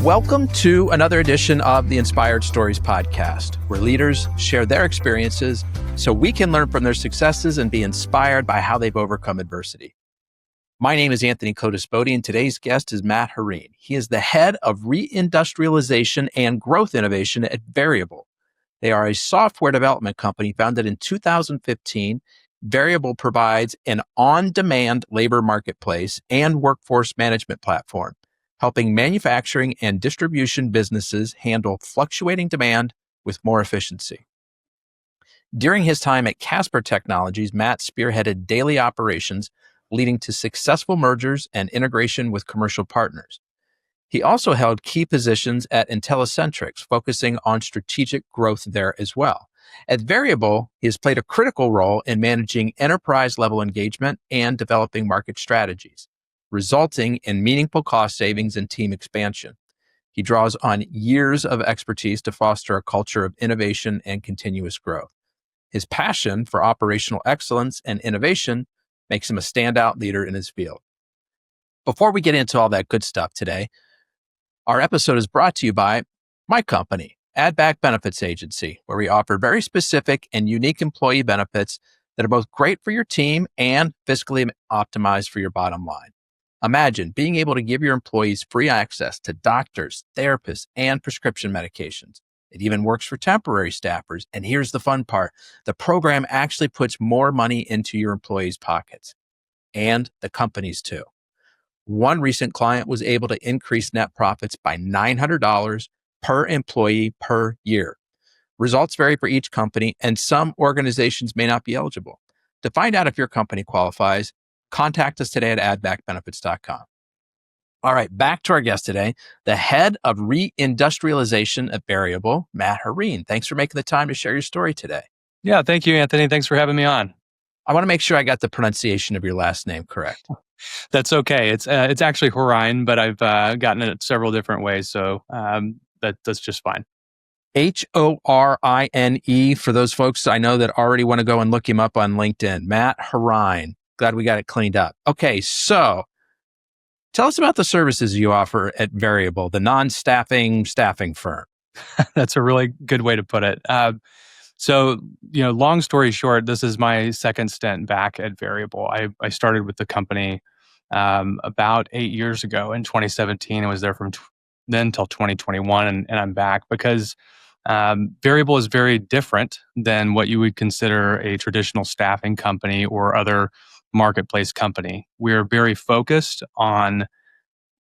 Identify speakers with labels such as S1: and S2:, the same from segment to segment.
S1: Welcome to another edition of the Inspired Stories podcast, where leaders share their experiences so we can learn from their successes and be inspired by how they've overcome adversity. My name is Anthony Codis-Bodie, and today's guest is Matt Horine. He is the head of Reindustrialization and Growth Innovation at Veryable. They are a software development company founded in 2015. Veryable provides an on-demand labor marketplace and workforce management platform, helping manufacturing and distribution businesses handle fluctuating demand with more efficiency. During his time at Casper Technologies, Matt spearheaded daily operations, leading to successful mergers and integration with commercial partners. He also held key positions at Intellicentrics, focusing on strategic growth there as well. At Veryable, he has played a critical role in managing enterprise-level engagement and developing market strategies, resulting in meaningful cost savings and team expansion. He draws on years of expertise to foster a culture of innovation and continuous growth. His passion for operational excellence and innovation makes him a standout leader in his field. Before we get into all that good stuff today, our episode is brought to you by my company, Add Back Benefits Agency, where we offer very specific and unique employee benefits that are both great for your team and fiscally optimized for your bottom line. Imagine being able to give your employees free access to doctors, therapists, and prescription medications. It even works for temporary staffers. And here's the fun part. The program actually puts more money into your employees' pockets, and the company's too. One recent client was able to increase net profits by $900 per employee per year. Results vary for each company, and some organizations may not be eligible. To find out if your company qualifies, contact us today at addbackbenefits.com. All right, back to our guest today, the head of Reindustrialization at Veryable, Matt Horine. Thanks for making the time to share your story today.
S2: Yeah, thank you, Anthony. Thanks for having me on.
S1: I want to make sure I got the pronunciation of your last name correct.
S2: That's okay. It's actually Horine, but I've gotten it several different ways, so that's just fine.
S1: Horine for those folks I know that already want to go and look him up on LinkedIn. Matt Horine. Glad we got it cleaned up. Okay, so tell us about the services you offer at Veryable, the non-staffing staffing firm.
S2: That's a really good way to put it. So, long story short, this is my second stint back at Veryable. I started with the company about 8 years ago in 2017. I was there from then until 2021, and I'm back because Veryable is very different than what you would consider a traditional staffing company or other marketplace company. We're very focused on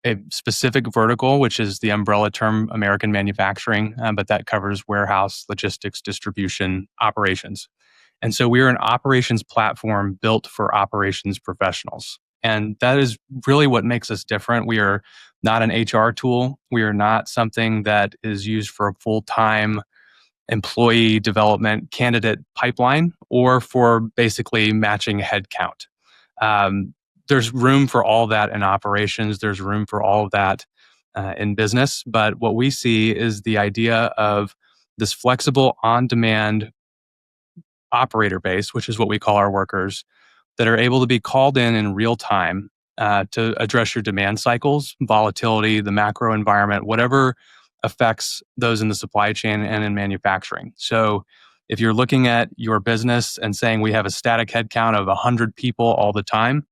S2: a specific vertical, which is the umbrella term American manufacturing, but that covers warehouse, logistics, distribution, operations. And so we are an operations platform built for operations professionals. And that is really what makes us different. We are not an HR tool. We are not something that is used for a full-time employee development candidate pipeline or for basically matching headcount. There's room for all that in operations. There's room for all of that in business. But what we see is the idea of this flexible on-demand operator base, which is what we call our workers, that are able to be called in real time to address your demand cycles, volatility, the macro environment, whatever affects those in the supply chain and in manufacturing. So if you're looking at your business and saying we have a static headcount of 100 people all the time,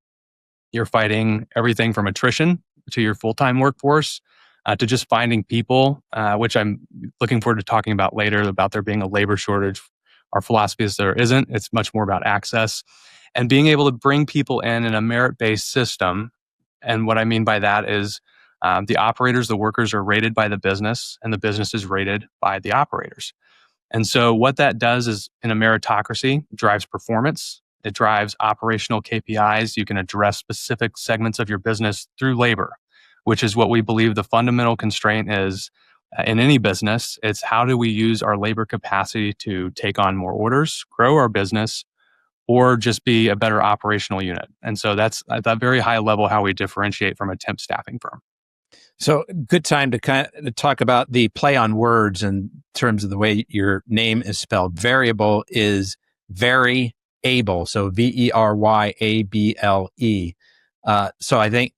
S2: you're fighting everything from attrition to your full-time workforce to just finding people, which I'm looking forward to talking about later, about there being a labor shortage. Our philosophy is there isn't. It's much more about access and being able to bring people in a merit-based system. And what I mean by that is the operators, the workers are rated by the business, and the business is rated by the operators. And so what that does is, in a meritocracy, drives performance. It drives operational KPIs. You can address specific segments of your business through labor, which is what we believe the fundamental constraint is in any business. It's how do we use our labor capacity to take on more orders, grow our business, or just be a better operational unit. And so that's at that very high level how we differentiate from a temp staffing firm.
S1: So good time to kind of talk about the play on words in terms of the way your name is spelled. Veryable is Veryable, so Veryable. So I think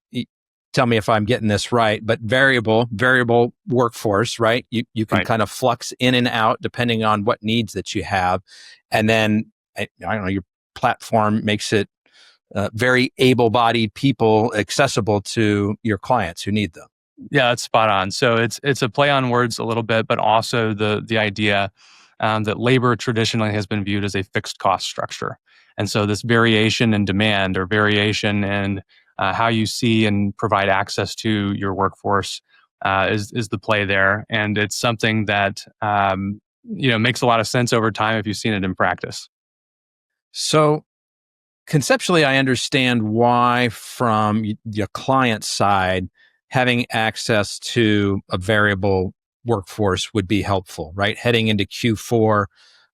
S1: tell me if I'm getting this right, but variable workforce, right? You can
S2: Right.
S1: kind of flux in and out depending on what needs that you have. And then, I don't know, your platform makes it very able-bodied people accessible to your clients who need them.
S2: Yeah, that's spot on. So it's a play on words a little bit, but also the idea that labor traditionally has been viewed as a fixed cost structure, and so this variation in demand or variation in how you see and provide access to your workforce is the play there, and it's something that makes a lot of sense over time if you've seen it in practice.
S1: So conceptually, I understand why from your client side, having access to a variable workforce would be helpful, right? Heading into Q4,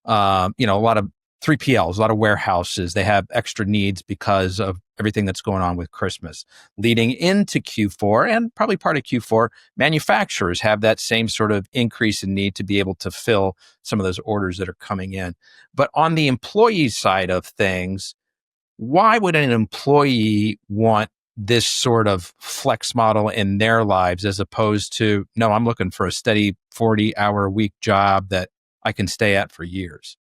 S1: a lot of 3PLs, a lot of warehouses, they have extra needs because of everything that's going on with Christmas. Leading into Q4 and probably part of Q4, manufacturers have that same sort of increase in need to be able to fill some of those orders that are coming in. But on the employee side of things, why would an employee want this sort of flex model in their lives as opposed to, no, I'm looking for a steady 40-hour a week job that I can stay at for years?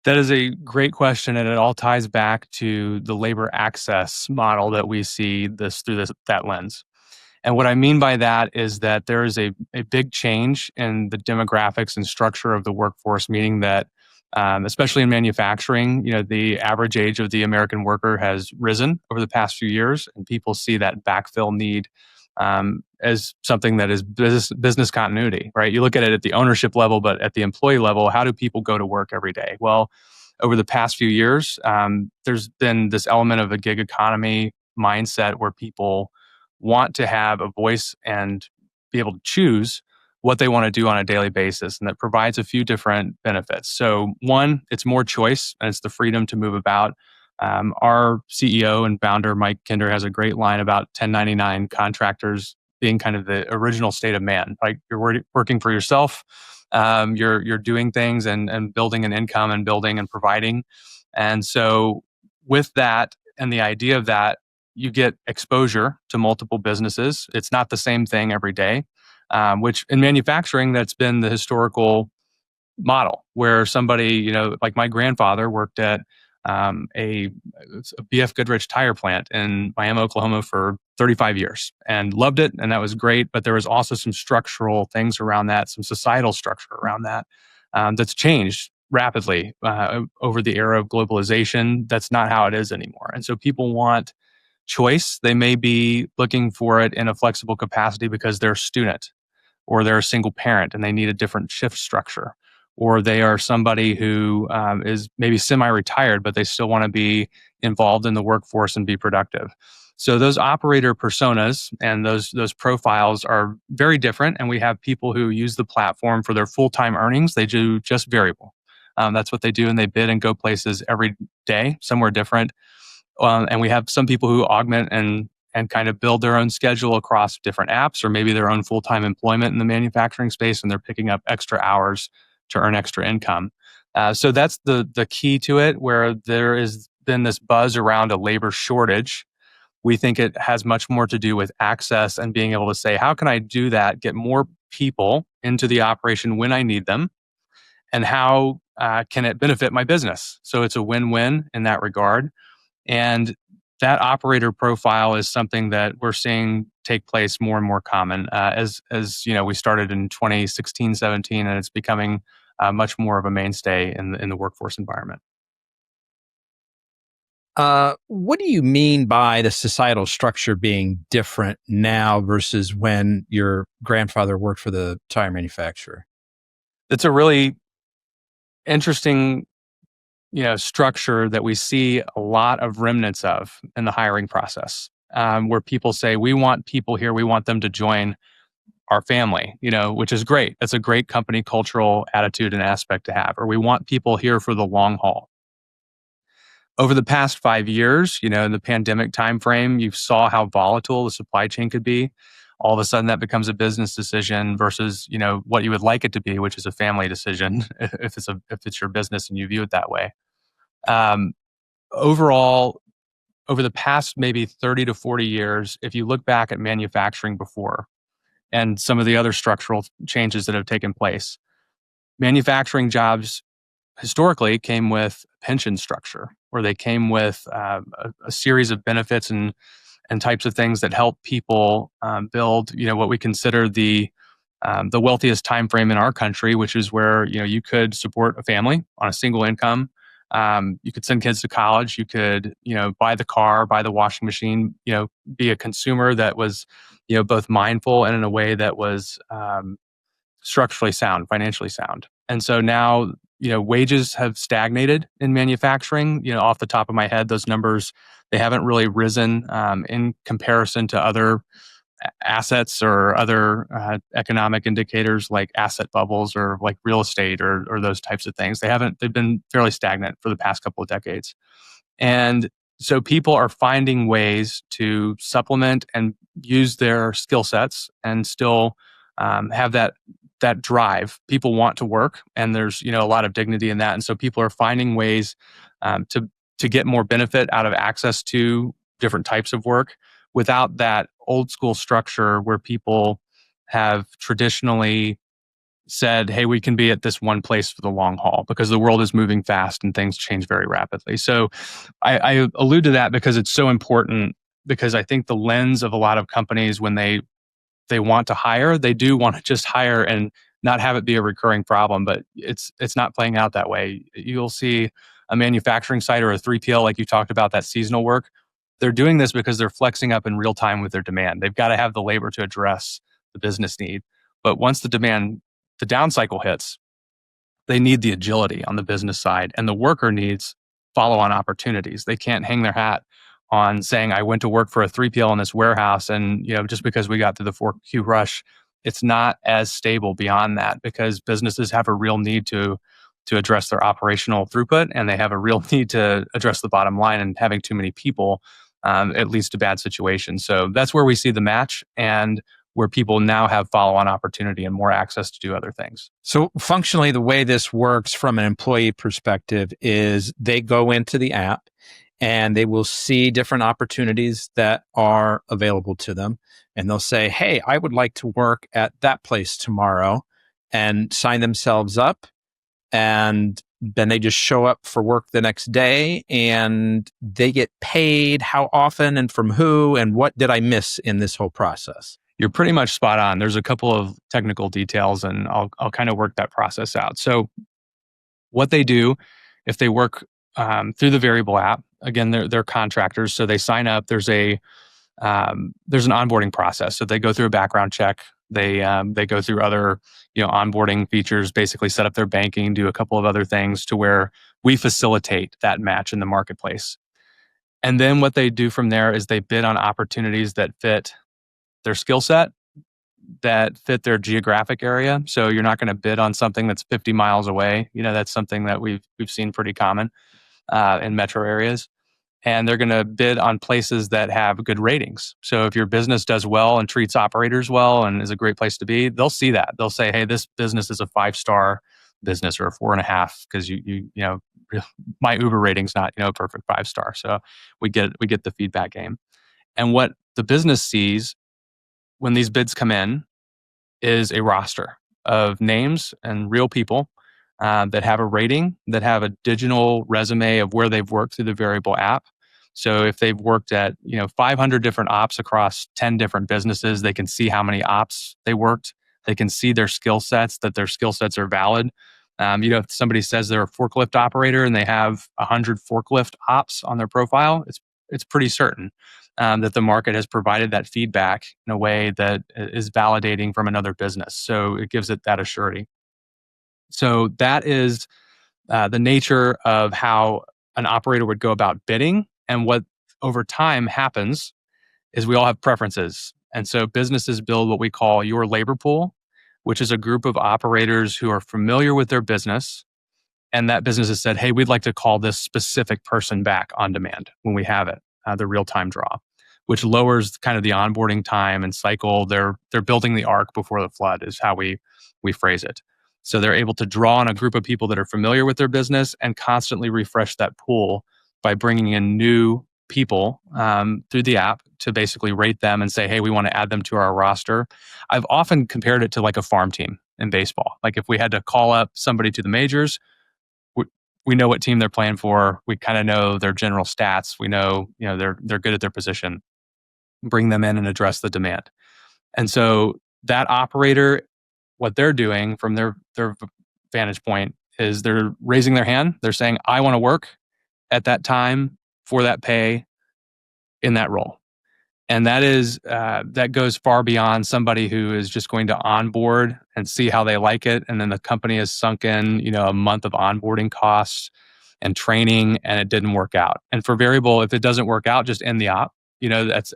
S2: That is a great question, and it all ties back to the labor access model that we see that lens. And what I mean by that is that there is a big change in the demographics and structure of the workforce, meaning that, especially in manufacturing, the average age of the American worker has risen over the past few years, and people see that backfill need as something that is business continuity, right? You look at it at the ownership level, but at the employee level, how do people go to work every day? Well, over the past few years, there's been this element of a gig economy mindset where people want to have a voice and be able to choose what they want to do on a daily basis. And that provides a few different benefits. So, one, it's more choice and it's the freedom to move about. Our CEO and founder, Mike Kinder, has a great line about 1099 contractors being kind of the original state of man. Like you're working for yourself, you're doing things and building an income and building and providing. And so, with that and the idea of that, you get exposure to multiple businesses. It's not the same thing every day, which in manufacturing, that's been the historical model where somebody, like my grandfather worked at a BF Goodrich tire plant in Miami, Oklahoma for 35 years and loved it. And that was great. But there was also some structural things around that, some societal structure around that that's changed rapidly over the era of globalization. That's not how it is anymore. And so people want choice. They may be looking for it in a flexible capacity because they're a student or they're a single parent and they need a different shift structure, or they are somebody who is maybe semi-retired, but they still want to be involved in the workforce and be productive. So those operator personas and those profiles are very different. And we have people who use the platform for their full-time earnings. They do just variable. That's what they do, and they bid and go places every day, somewhere different. And we have some people who augment and kind of build their own schedule across different apps, or maybe their own full-time employment in the manufacturing space, and they're picking up extra hours to earn extra income. So that's the key to it, where there has been this buzz around a labor shortage. We think it has much more to do with access and being able to say, how can I do that, get more people into the operation when I need them, and how can it benefit my business? So it's a win-win in that regard. And that operator profile is something that we're seeing take place more and more common as we started in 2016, 17, and it's becoming much more of a mainstay in the workforce environment.
S1: What do you mean by the societal structure being different now versus when your grandfather worked for the tire manufacturer?
S2: It's a really interesting structure that we see a lot of remnants of in the hiring process, where people say, we want people here, we want them to join our family, which is great. That's a great company cultural attitude and aspect to have. Or we want people here for the long haul. Over the past 5 years, in the pandemic timeframe, you saw how volatile the supply chain could be. All of a sudden, that becomes a business decision versus, what you would like it to be, which is a family decision, if it's your business and you view it that way. Um, Overall, over the past maybe 30 to 40 years, if you look back at manufacturing before and some of the other structural changes that have taken place, manufacturing jobs historically came with pension structure, or they came with a series of benefits and types of things that help people build, what we consider the wealthiest time frame in our country, which is where you could support a family on a single income. You could send kids to college. You could buy the car, buy the washing machine. Be a consumer that was both mindful and in a way that was structurally sound, financially sound. And so now wages have stagnated in manufacturing. Off the top of my head, those numbers, they haven't really risen in comparison to other assets or other economic indicators like asset bubbles or like real estate or those types of things. They've been fairly stagnant for the past couple of decades. And so people are finding ways to supplement and use their skill sets and still have that drive. People want to work, and there's a lot of dignity in that. And so people are finding ways to get more benefit out of access to different types of work without that old school structure where people have traditionally said, hey, we can be at this one place for the long haul because the world is moving fast and things change very rapidly. So I allude to that because it's so important, because I think the lens of a lot of companies when they want to hire, they do want to just hire and not have it be a recurring problem, but it's not playing out that way. You'll see a manufacturing site or a 3PL, like you talked about, that seasonal work. They're doing this because they're flexing up in real time with their demand. They've got to have the labor to address the business need. But once the down cycle hits, they need the agility on the business side, and the worker needs follow-on opportunities. They can't hang their hat on saying, I went to work for a 3PL in this warehouse, and just because we got through the 4Q rush, it's not as stable beyond that, because businesses have a real need to address their operational throughput, and they have a real need to address the bottom line, and having too many people it leads to bad situations. So that's where we see the match, and where people now have follow-on opportunity and more access to do other things.
S1: So functionally, the way this works from an employee perspective is they go into the app and they will see different opportunities that are available to them. And they'll say, hey, I would like to work at that place tomorrow, and sign themselves up. And then they just show up for work the next day, and they get paid how often and from who, and what did I miss in this whole process?
S2: You're pretty much spot on. There's a couple of technical details, and I'll kind of work that process out. So what they do, if they work through the Veryable app, again, they're contractors, so they sign up. There's an onboarding process. So they go through a background check. They go through other onboarding features, basically set up their banking, do a couple of other things to where we facilitate that match in the marketplace. And then what they do from there is they bid on opportunities that fit their skill set, that fit their geographic area. So you're not going to bid on something that's 50 miles away. That's something that we've seen pretty common in metro areas. And they're going to bid on places that have good ratings. So if your business does well and treats operators well and is a great place to be, they'll see that. They'll say, hey, this business is a 5-star business, or a 4.5, because my Uber rating's not a perfect 5-star. So we get the feedback game. And what the business sees when these bids come in is a roster of names and real people that have a rating, that have a digital resume of where they've worked through the Veryable app. So if they've worked at 500 different ops across 10 different businesses, they can see how many ops they worked. They can see their skill sets, that their skill sets are valid. If somebody says they're a forklift operator and they have 100 forklift ops on their profile, it's pretty certain that the market has provided that feedback in a way that is validating from another business. So it gives it that assurity. So that is the nature of how an operator would go about bidding. And what over time happens is we all have preferences. And so businesses build what we call your labor pool, which is a group of operators who are familiar with their business. And that business has said, hey, we'd like to call this specific person back on demand when we have it, the real-time draw, which lowers kind of the onboarding time and cycle. They're building the ark before the flood is how we phrase it. So they're able to draw on a group of people that are familiar with their business and constantly refresh that pool by bringing in new people through the app to basically rate them and say, hey, we want to add them to our roster. I've often compared it to like a farm team in baseball. Like if we had to call up somebody to the majors, we know what team they're playing for. We kind of know their general stats. We know, they're good at their position. Bring them in and address the demand. And so that operator, what they're doing from their vantage point is they're raising their hand. They're saying, I want to work at that time for that pay in that role. And that goes far beyond somebody who is just going to onboard and see how they like it. And then the company has sunk in, a month of onboarding costs and training, and it didn't work out. And for Veryable, if it doesn't work out, just end the op.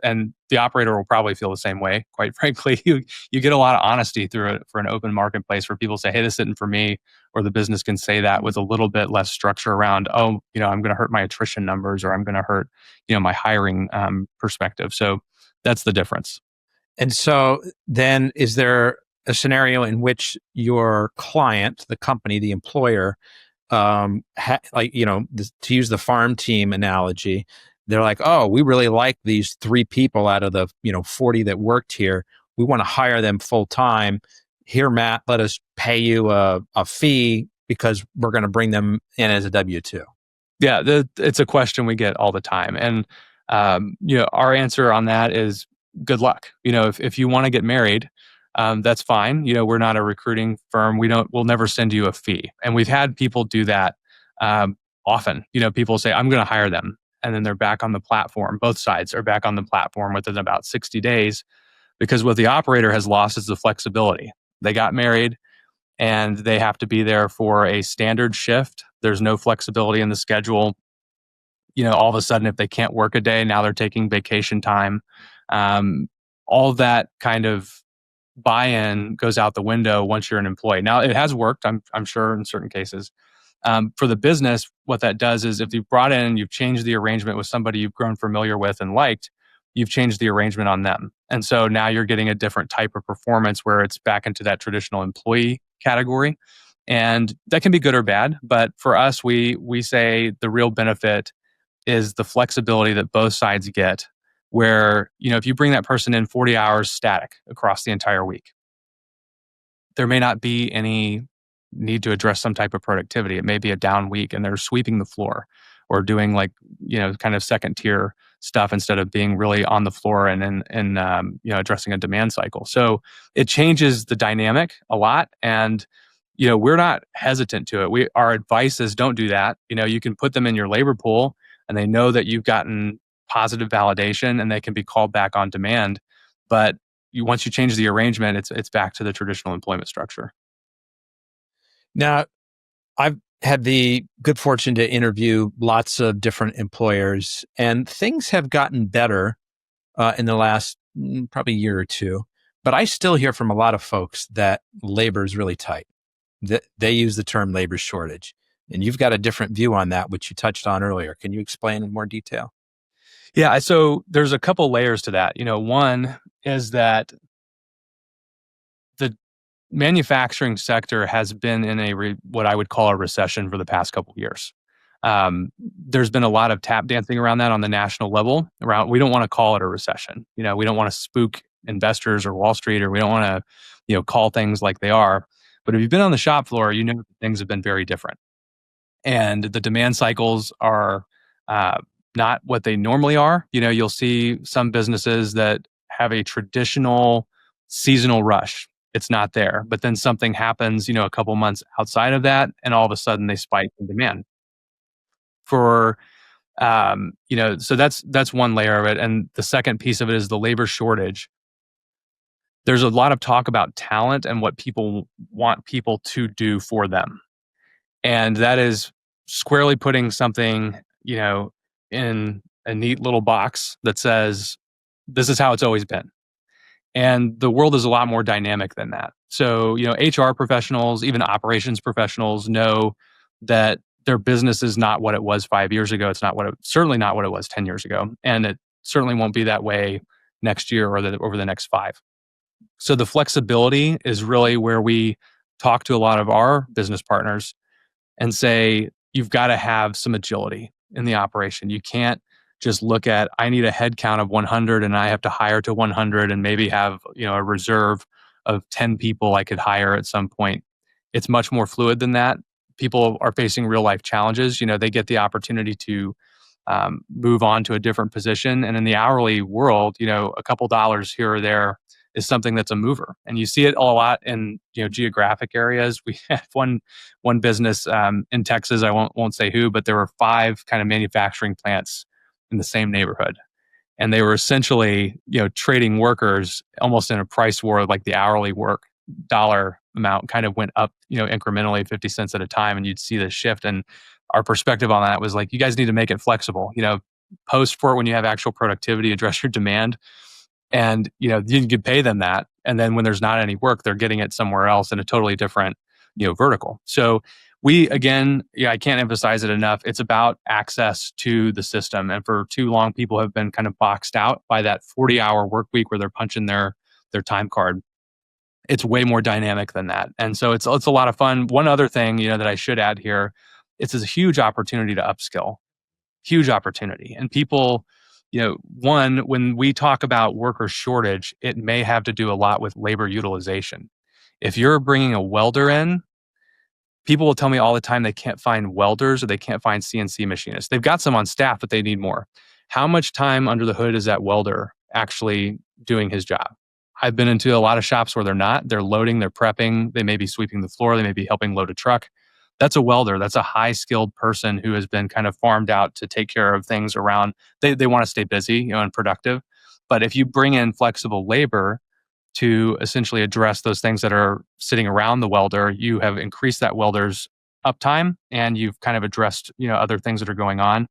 S2: And the operator will probably feel the same way. Quite frankly, you get a lot of honesty through it for an open marketplace where people say, hey, this isn't for me, or the business can say that with a little bit less structure around, I'm going to hurt my attrition numbers, or I'm going to hurt, my hiring perspective. So that's the difference.
S1: And so then is there a scenario in which your client, the company, the employer, to use the farm team analogy, they're like, oh, we really like these 3 people out of the 40 that worked here. We want to hire them full time. Here, Matt, let us pay you a fee because we're going to bring them in as a W-2.
S2: Yeah, it's a question we get all the time, and our answer on that is good luck. If you want to get married, that's fine. We're not a recruiting firm. We'll never send you a fee, and we've had people do that often. People say, I'm going to hire them, and then they're back on the platform. Both sides are back on the platform within about 60 days, because what the operator has lost is the flexibility. They got married and they have to be there for a standard shift. There's no flexibility in the schedule. All of a sudden, if they can't work a day, now they're taking vacation time. All that kind of buy-in goes out the window once you're an employee. Now, it has worked, I'm sure, in certain cases. For the business, what that does is if you've brought in, you've changed the arrangement with somebody you've grown familiar with and liked, you've changed the arrangement on them. And so now you're getting a different type of performance where it's back into that traditional employee category. And that can be good or bad. But for us, we say the real benefit is the flexibility that both sides get, where, if you bring that person in 40 hours static across the entire week, there may not be any need to address some type of productivity. It may be a down week and they're sweeping the floor or doing kind of second tier stuff instead of being really on the floor and addressing a demand cycle. So it changes the dynamic a lot. And, we're not hesitant to it. Our advice is don't do that. You can put them in your labor pool and they know that you've gotten positive validation and they can be called back on demand. But once you change the arrangement, it's back to the traditional employment structure.
S1: Now, I've had the good fortune to interview lots of different employers, and things have gotten better in the last probably year or two. But I still hear from a lot of folks that labor is really tight. They use the term labor shortage. And you've got a different view on that, which you touched on earlier. Can you explain in more detail?
S2: Yeah, so there's a couple layers to that. One is that the manufacturing sector has been in what I would call a recession for the past couple of years. There's been a lot of tap dancing around that on the national level. We don't want to call it a recession. We don't want to spook investors or Wall Street, or we don't want to, call things like they are. But if you've been on the shop floor, things have been very different. And the demand cycles are not what they normally are. You'll see some businesses that have a traditional seasonal rush. It's not there. But then something happens, a couple months outside of that, and all of a sudden they spike in demand. So that's one layer of it. And the second piece of it is the labor shortage. There's a lot of talk about talent and what people want people to do for them. And that is squarely putting something, in a neat little box that says, this is how it's always been. And the world is a lot more dynamic than that. So, HR professionals, even operations professionals know that their business is not what it was 5 years ago. It's certainly not what it was 10 years ago. And it certainly won't be that way next year or over the next 5. So the flexibility is really where we talk to a lot of our business partners and say, you've got to have some agility in the operation. You can't just look at, I need a head count of 100 and I have to hire to 100 and maybe have, a reserve of 10 people I could hire at some point. It's much more fluid than that. People are facing real life challenges. They get the opportunity to move on to a different position. And in the hourly world, a couple dollars here or there is something that's a mover. And you see it a lot in geographic areas. We have one business in Texas. I won't say who, but there were 5 kind of manufacturing plants in the same neighborhood, and they were essentially trading workers almost in a price war. Like the hourly work dollar amount kind of went up incrementally 50 cents at a time, and you'd see this shift. And our perspective on that was like, you guys need to make it flexible. Post for it when you have actual productivity, address your demand, and you can pay them that. And then when there's not any work, they're getting it somewhere else in a totally different vertical. So we, again, I can't emphasize it enough. It's about access to the system. And for too long, people have been kind of boxed out by that 40-hour work week where they're punching their time card. It's way more dynamic than that. And so it's a lot of fun. One other thing, that I should add here, it's a huge opportunity to upskill. Huge opportunity. And people, one, when we talk about worker shortage, it may have to do a lot with labor utilization. If you're bringing a welder in, people will tell me all the time they can't find welders or they can't find CNC machinists. They've got some on staff, but they need more. How much time under the hood is that welder actually doing his job? I've been into a lot of shops where they're not. They're loading, they're prepping, they may be sweeping the floor, they may be helping load a truck. That's a welder. That's a high-skilled person who has been kind of farmed out to take care of things around. They want to stay busy, and productive. But if you bring in flexible labor to essentially address those things that are sitting around the welder, you have increased that welder's uptime, and you've kind of addressed other things that are going on.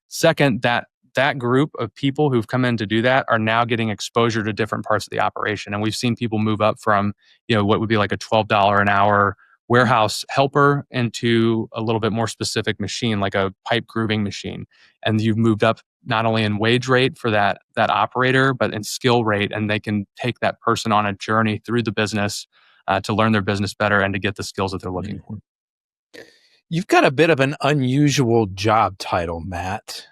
S2: Second, that group of people who've come in to do that are now getting exposure to different parts of the operation. And we've seen people move up from what would be like a $12 an hour warehouse helper into a little bit more specific machine, like a pipe grooving machine. And you've moved up not only in wage rate for that operator, but in skill rate. And they can take that person on a journey through the business to learn their business better and to get the skills that they're looking for.
S1: You've got a bit of an unusual job title, Matt.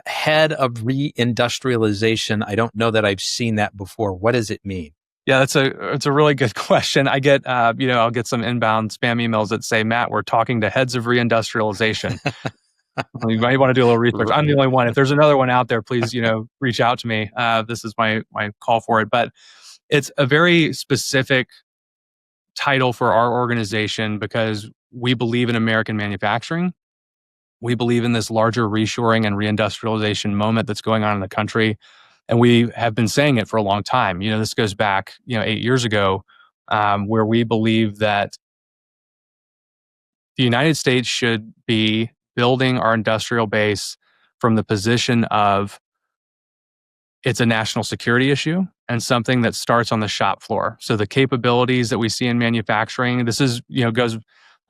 S1: Head of Reindustrialization. I don't know that I've seen that before. What does it mean?
S2: Yeah, it's a really good question. I get, I'll get some inbound spam emails that say, Matt, we're talking to heads of reindustrialization. You might want to do a little research. I'm the only one. If there's another one out there, please, reach out to me. This is my call for it. But it's a very specific title for our organization because we believe in American manufacturing. We believe in this larger reshoring and reindustrialization moment that's going on in the country. And we have been saying it for a long time. This goes back, 8 years ago, where we believe that the United States should be building our industrial base from the position of it's a national security issue and something that starts on the shop floor. So the capabilities that we see in manufacturing, this is, goes,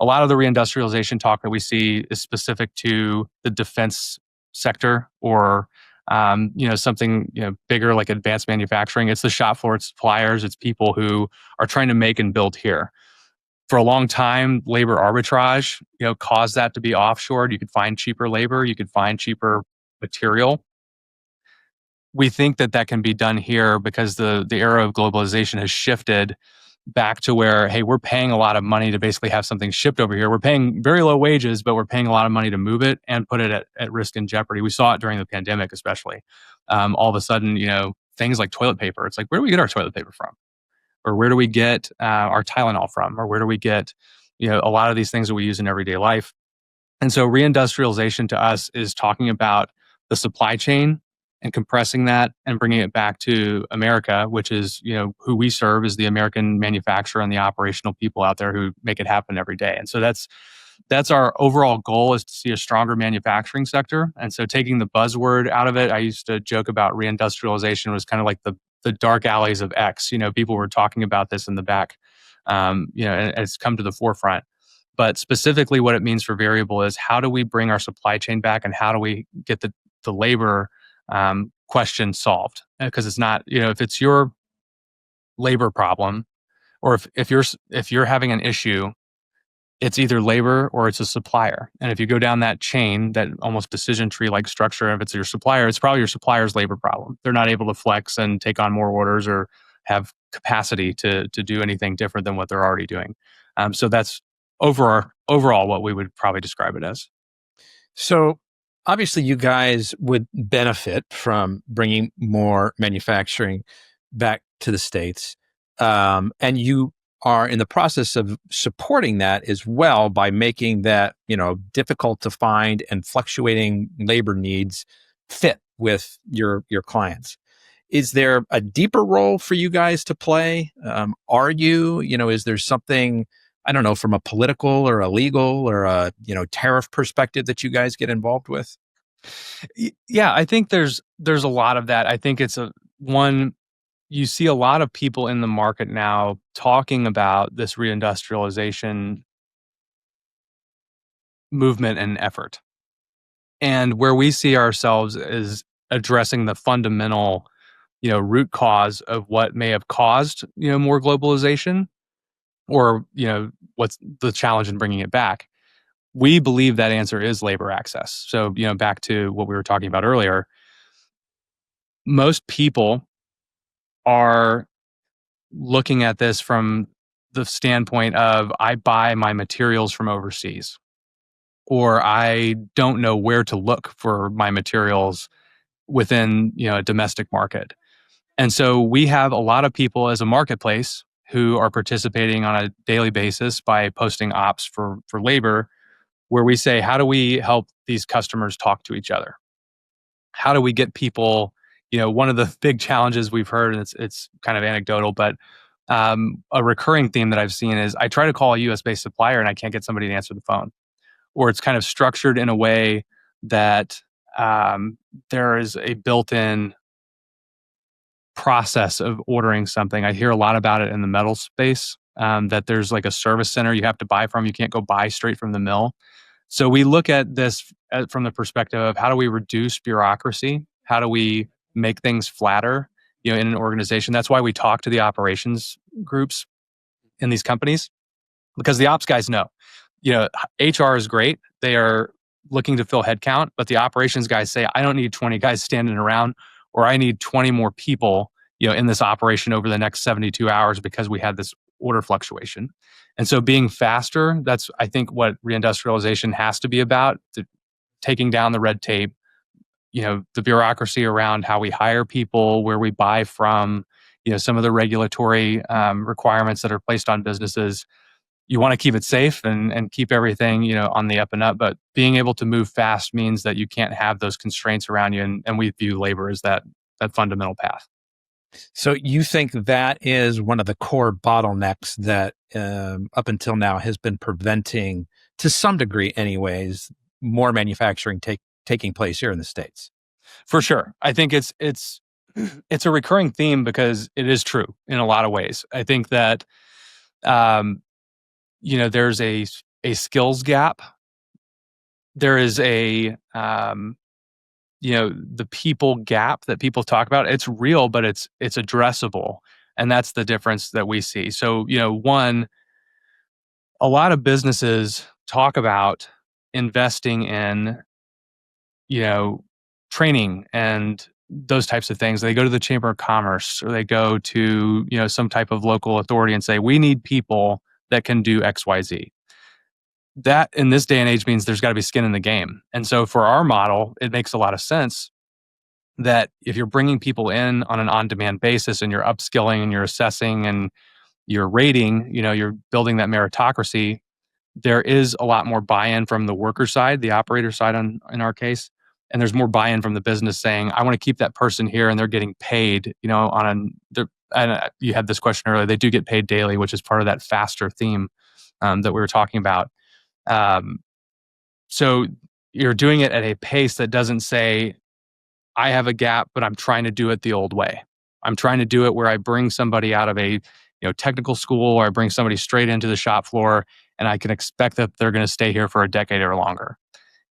S2: a lot of the reindustrialization talk that we see is specific to the defense sector or something bigger like advanced manufacturing. It's the shop floor, it's suppliers, it's people who are trying to make and build here. For a long time, labor arbitrage, caused that to be offshored. You could find cheaper labor, you could find cheaper material. We think that can be done here because the era of globalization has shifted back to where, hey, we're paying a lot of money to basically have something shipped over here. We're paying very low wages, but we're paying a lot of money to move it and put it at risk and jeopardy. We saw it during the pandemic, especially. All of a sudden, things like toilet paper. It's like, where do we get our toilet paper from? Or where do we get our Tylenol from? Or where do we get, a lot of these things that we use in everyday life? And so reindustrialization to us is talking about the supply chain and compressing that and bringing it back to America, which is, who we serve is the American manufacturer and the operational people out there who make it happen every day. And so that's our overall goal, is to see a stronger manufacturing sector. And so taking the buzzword out of it, I used to joke about reindustrialization was kind of like the dark alleys of X. People were talking about this in the back, and it's come to the forefront. But specifically what it means for Veryable is, how do we bring our supply chain back and how do we get the labor question solved? Because it's not, if it's your labor problem, or if you're having an issue, it's either labor or it's a supplier. And if you go down that chain, that almost decision tree like structure, if it's your supplier, it's probably your supplier's labor problem. They're not able to flex and take on more orders or have capacity to do anything different than what they're already doing. So that's overall what we would probably describe it as.
S1: So obviously, you guys would benefit from bringing more manufacturing back to the States. And you are in the process of supporting that as well by making that, difficult to find and fluctuating labor needs fit with your clients. Is there a deeper role for you guys to play? Is there something, I don't know, from a political or a legal or a, tariff perspective that you guys get involved with?
S2: Yeah, I think there's a lot of that. I think it's one you see a lot of people in the market now talking about this reindustrialization movement and effort. And where we see ourselves is addressing the fundamental, root cause of what may have caused, more globalization or, what's the challenge in bringing it back. We believe that answer is labor access. So, back to what we were talking about earlier, most people are looking at this from the standpoint of I buy my materials from overseas, or I don't know where to look for my materials within, a domestic market. And so we have a lot of people as a marketplace who are participating on a daily basis by posting ops for labor, where we say, how do we help these customers talk to each other? How do we get people, one of the big challenges we've heard, and it's kind of anecdotal, but a recurring theme that I've seen is I try to call a US based supplier and I can't get somebody to answer the phone, or it's kind of structured in a way that there is a built in process of ordering something. I hear a lot about it in the metal space, that there's like a service center you have to buy from. You can't go buy straight from the mill. So we look at this from the perspective of how do we reduce bureaucracy? How do we make things flatter, in an organization? That's why we talk to the operations groups in these companies, because the ops guys know, HR is great. They are looking to fill headcount, but the operations guys say, I don't need 20 guys standing around, or I need 20 more people, in this operation over the next 72 hours because we had this order fluctuation. And so being faster, that's, I think, what reindustrialization has to be about, taking down the red tape, the bureaucracy around how we hire people, where we buy from, some of the regulatory requirements that are placed on businesses. You want to keep it safe and keep everything, on the up and up. But being able to move fast means that you can't have those constraints around you. And we view labor as that fundamental path.
S1: So you think that is one of the core bottlenecks that up until now has been preventing, to some degree anyways, more manufacturing taking place here in the States?
S2: For sure. I think it's a recurring theme because it is true in a lot of ways. I think that there's a skills gap. There is a the people gap that people talk about. It's real, but it's addressable, and that's the difference that we see. So one, a lot of businesses talk about investing in training and those types of things. They go to the Chamber of Commerce, or they go to some type of local authority and say, we need people that can do XYZ. That in this day and age means there's got to be skin in the game. And so for our model, it makes a lot of sense that if you're bringing people in on an on-demand basis and you're upskilling and you're assessing and you're rating, you're building that meritocracy, there is a lot more buy-in from the worker side, the operator side in our case. And there's more buy-in from the business saying, I want to keep that person here and they're getting paid, and you had this question earlier, they do get paid daily, which is part of that faster theme that we were talking about. So you're doing it at a pace that doesn't say, I have a gap, but I'm trying to do it the old way. I'm trying to do it where I bring somebody out of a technical school, or I bring somebody straight into the shop floor, and I can expect that they're going to stay here for a decade or longer.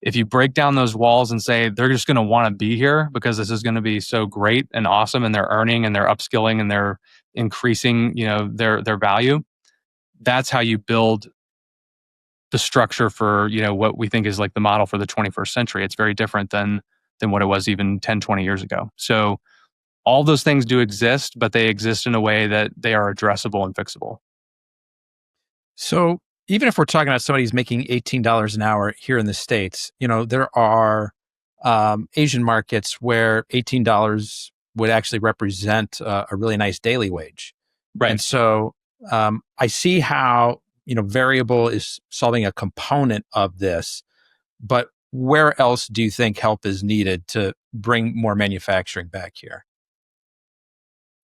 S2: If you break down those walls and say they're just going to want to be here because this is going to be so great and awesome, and they're earning and they're upskilling and they're increasing, their value, that's how you build the structure for, what we think is like the model for the 21st century. It's very different than what it was even 10, 20 years ago. So all those things do exist, but they exist in a way that they are addressable and fixable.
S1: So even if we're talking about somebody who's making $18 an hour here in the States, there are Asian markets where $18 would actually represent a really nice daily wage.
S2: Right.
S1: And so I see how, Veryable is solving a component of this, but where else do you think help is needed to bring more manufacturing back here?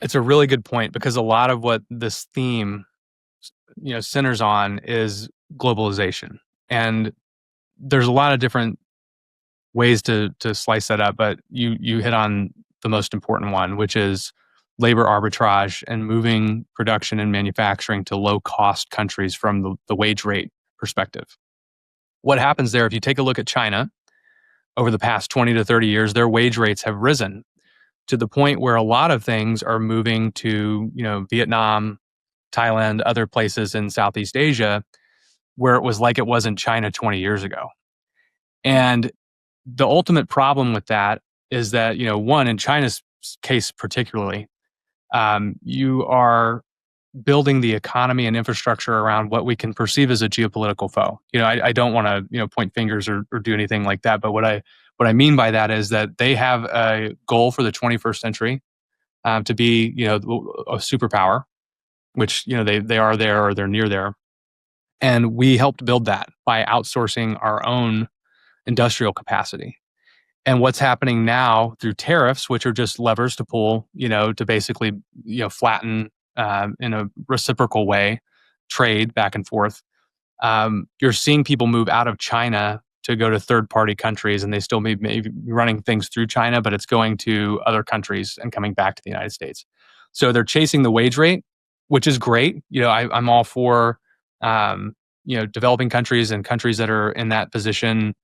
S2: It's a really good point, because a lot of what this theme, centers on is globalization. And there's a lot of different ways to slice that up, but you hit on the most important one, which is labor arbitrage and moving production and manufacturing to low cost countries from the wage rate perspective. What happens there, if you take a look at China over the past 20 to 30 years, their wage rates have risen to the point where a lot of things are moving to, Vietnam, Thailand, other places in Southeast Asia, where it was like it was in China 20 years ago. And the ultimate problem with that is that, one, in China's case particularly, you are building the economy and infrastructure around what we can perceive as a geopolitical foe. I don't want to, point fingers or do anything like that. But what I mean by that is that they have a goal for the 21st century to be, a superpower, which, they are there or they're near there. And we helped build that by outsourcing our own industrial capacity. And what's happening now through tariffs, which are just levers to pull, to basically, flatten in a reciprocal way, trade back and forth. You're seeing people move out of China to go to third-party countries, and they still may be running things through China, but it's going to other countries and coming back to the United States. So they're chasing the wage rate, which is great. I'm all for, developing countries and countries that are in that position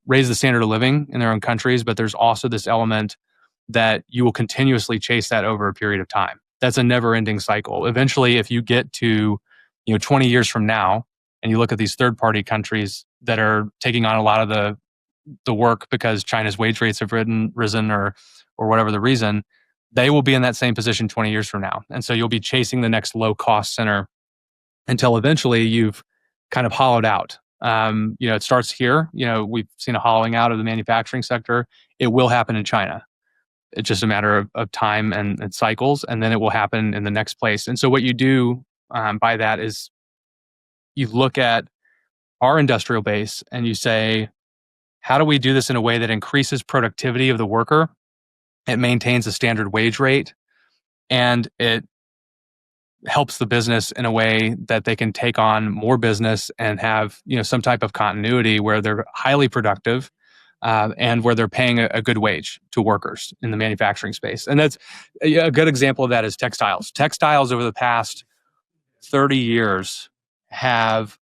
S2: raise the standard of living in their own countries, but there's also this element that you will continuously chase that over a period of time. That's a never-ending cycle. Eventually, if you get to 20 years from now, and you look at these third-party countries that are taking on a lot of the work because China's wage rates have risen or whatever the reason, they will be in that same position 20 years from now. And so you'll be chasing the next low-cost center until eventually you've kind of hollowed out. It starts here. We've seen a hollowing out of the manufacturing sector. It will happen in China. It's just a matter of time and cycles, and then it will happen in the next place. And so what you do by that is you look at our industrial base and you say, how do we do this in a way that increases productivity of the worker? It maintains a standard wage rate, and it helps the business in a way that they can take on more business and have some type of continuity where they're highly productive and where they're paying a good wage to workers in the manufacturing space. And that's a good example of that is textiles. Textiles over the past 30 years have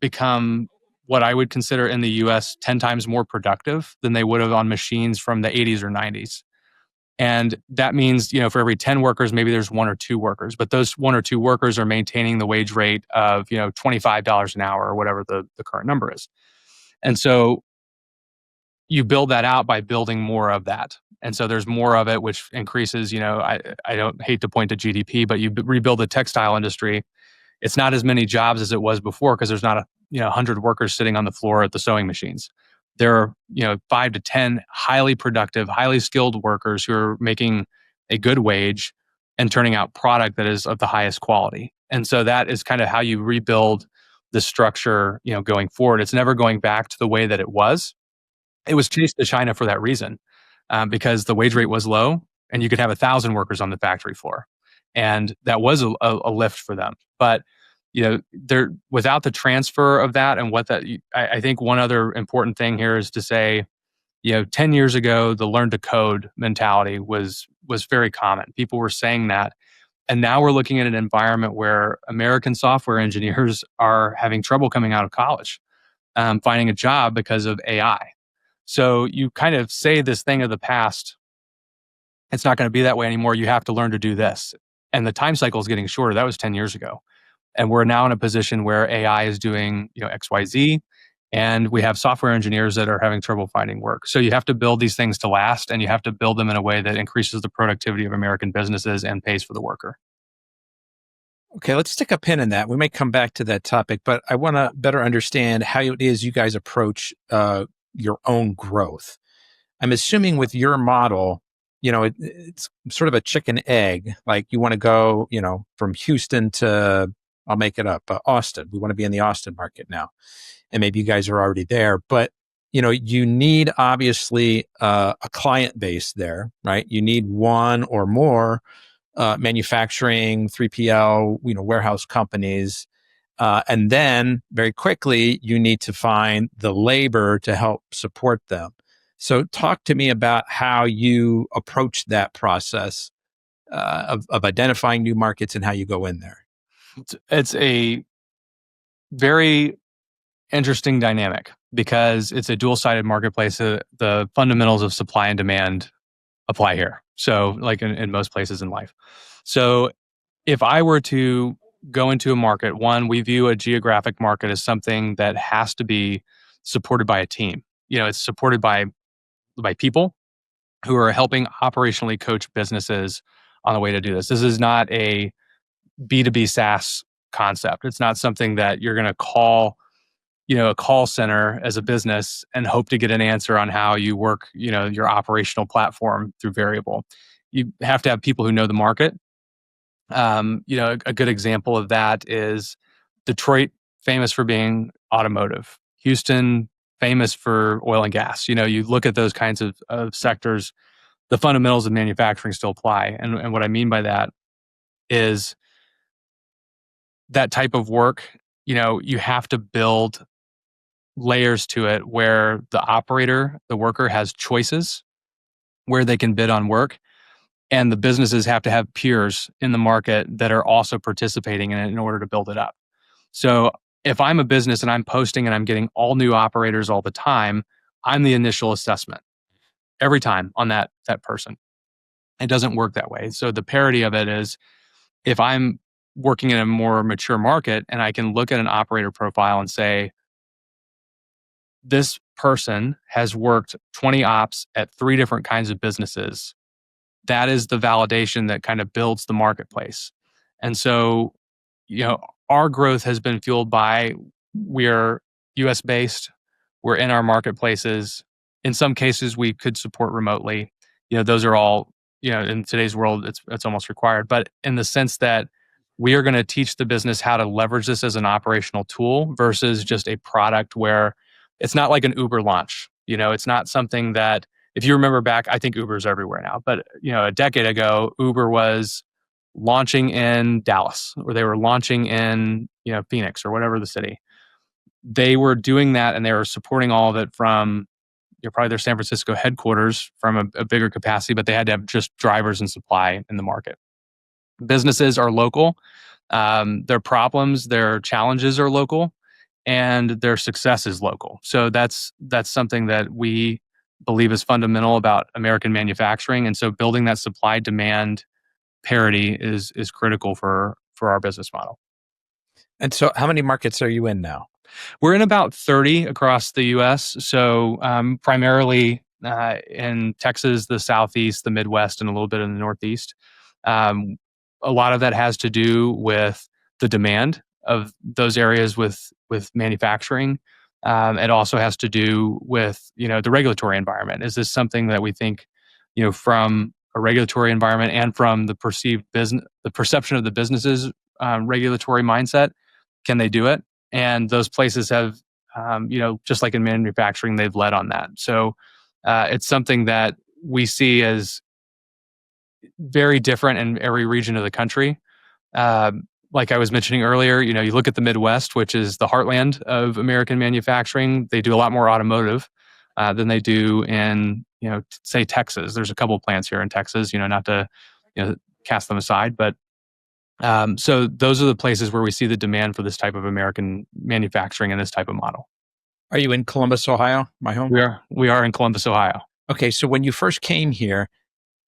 S2: become what I would consider in the US 10 times more productive than they would have on machines from the 80s or 90s. And that means, for every 10 workers, maybe there's one or two workers, but those one or two workers are maintaining the wage rate of, $25 an hour or whatever the current number is. And so you build that out by building more of that. And so there's more of it, which increases, I don't hate to point to GDP, but you rebuild the textile industry. It's not as many jobs as it was before because there's not 100 workers sitting on the floor at the sewing machines. There are 5 to 10 highly productive, highly skilled workers who are making a good wage and turning out product that is of the highest quality. And so that is kind of how you rebuild the structure, going forward. It's never going back to the way that it was. It was chased to China for that reason, because the wage rate was low and you could have 1,000 workers on the factory floor. And that was a lift for them. But there without the transfer of that and what that, I think one other important thing here is to say, 10 years ago, the learn to code mentality was very common. People were saying that. And now we're looking at an environment where American software engineers are having trouble coming out of college, finding a job because of AI. So you kind of say this thing of the past, it's not going to be that way anymore. You have to learn to do this. And the time cycle is getting shorter. That was 10 years ago. And we're now in a position where AI is doing, XYZ, and we have software engineers that are having trouble finding work. So you have to build these things to last, and you have to build them in a way that increases the productivity of American businesses and pays for the worker.
S1: Okay, let's stick a pin in that. We may come back to that topic, but I want to better understand how it is you guys approach your own growth. I'm assuming with your model, it's sort of a chicken egg. Like you want to go, from Houston to, I'll make it up, Austin. We want to be in the Austin market now. And maybe you guys are already there, but you need obviously a client base there, right? You need one or more manufacturing, 3PL, warehouse companies. And then very quickly, you need to find the labor to help support them. So talk to me about how you approach that process of identifying new markets and how you go in there.
S2: It's a very interesting dynamic because it's a dual-sided marketplace. The fundamentals of supply and demand apply here. So like in most places in life. So if I were to go into a market, one, we view a geographic market as something that has to be supported by a team. It's supported by people who are helping operationally coach businesses on the way to do this. This is not a B2B SaaS concept. It's not something that you're going to call, a call center as a business and hope to get an answer on how you work, your operational platform through Veryable. You have to have people who know the market. A good example of that is Detroit, famous for being automotive. Houston, famous for oil and gas. You look at those kinds of sectors, the fundamentals of manufacturing still apply. And what I mean by that is that type of work, you have to build layers to it where the operator, the worker has choices where they can bid on work. And the businesses have to have peers in the market that are also participating in it in order to build it up. So if I'm a business and I'm posting and I'm getting all new operators all the time, I'm the initial assessment every time on that person. It doesn't work that way. So the parity of it is if I'm working in a more mature market and I can look at an operator profile and say, this person has worked 20 ops at 3 different kinds of businesses. That is the validation that kind of builds the marketplace. And so, our growth has been fueled by we're US based, we're in our marketplaces. In some cases, we could support remotely. Those are all, in today's world, it's almost required. But in the sense that we are going to teach the business how to leverage this as an operational tool versus just a product where it's not like an Uber launch. It's not something that, if you remember back, I think Uber's everywhere now, but a decade ago, Uber was launching in Dallas or they were launching in, Phoenix or whatever the city. They were doing that and they were supporting all of it from probably their San Francisco headquarters from a bigger capacity, but they had to have just drivers and supply in the market. Businesses are local. Their problems, their challenges are local, and their success is local. So that's something that we believe is fundamental about American manufacturing. And so building that supply demand parity is critical for our business model.
S1: And so how many markets are you in now?
S2: We're in about 30 across the US. So primarily in Texas, the Southeast, the Midwest, and a little bit in the Northeast. A lot of that has to do with the demand of those areas with manufacturing. It also has to do with the regulatory environment. Is this something that we think from a regulatory environment and from the perception of the business's regulatory mindset, can they do it? And those places have just like in manufacturing, they've led on that. So it's something that we see as very different in every region of the country. Like I was mentioning earlier, you look at the Midwest, which is the heartland of American manufacturing. They do a lot more automotive than they do in, say Texas. There's a couple of plants here in Texas, not to cast them aside, but so those are the places where we see the demand for this type of American manufacturing and this type of model.
S1: Are you in Columbus, Ohio, my home?
S2: We are in Columbus, Ohio.
S1: Okay, so when you first came here,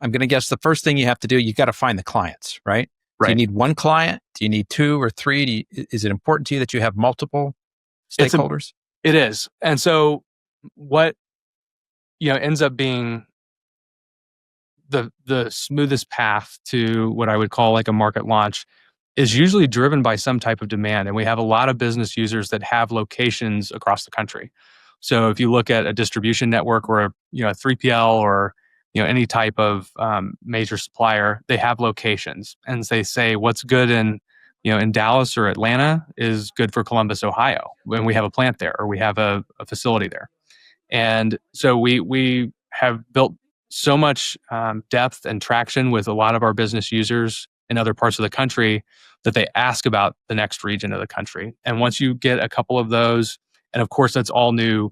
S1: I'm going to guess the first thing you have to do, you got to find the clients, right? Do you
S2: Right.
S1: need one client? Do you need two or three? Is it important to you that you have multiple
S2: It's a,
S1: stakeholders?
S2: it is. And so what, ends up being the smoothest path to what I would call like a market launch is usually driven by some type of demand. And we have a lot of business users that have locations across the country. So if you look at a distribution network or a 3PL or any type of major supplier, they have locations, and they say what's good in Dallas or Atlanta is good for Columbus, Ohio, when we have a plant there or we have a facility there. And so we have built so much depth and traction with a lot of our business users in other parts of the country that they ask about the next region of the country. And once you get a couple of those, and of course that's all new,